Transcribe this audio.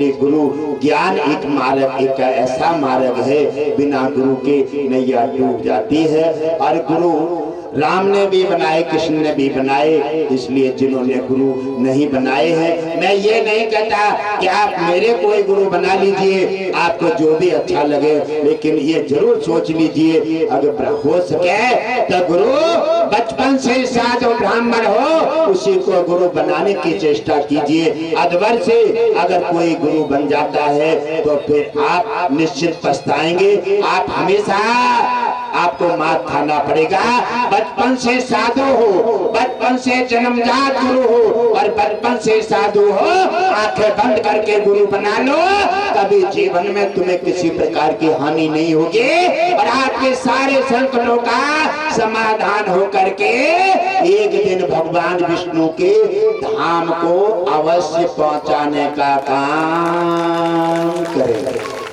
गुरु ज्ञान एक मार्ग, एक ऐसा मार्ग है बिना गुरु के नैया डूब जाती है। और गुरु राम ने भी बनाए, कृष्ण ने भी बनाए, इसलिए जिन्होंने गुरु नहीं बनाए हैं, मैं ये नहीं कहता कि आप मेरे कोई गुरु बना लीजिए, आपको जो भी अच्छा लगे, लेकिन ये जरूर सोच लीजिए अगर हो सके तो गुरु बचपन से साधु ब्राह्मण हो उसी को गुरु बनाने की चेष्टा कीजिए। अधवर से अगर कोई गुरु बन जाता है तो फिर आप निश्चित पछताएंगे। आप हमेशा आपको मात खाना पड़ेगा। बचपन से साधु हो, बचपन से जन्मजात गुरु हो और बचपन से साधु हो, आंखें बंद करके गुरु बना लो, कभी जीवन में तुम्हें किसी प्रकार की हानि नहीं होगी और आपके सारे संकटों का समाधान हो करके एक दिन भगवान विष्णु के धाम को अवश्य पहुंचाने का काम करेगा।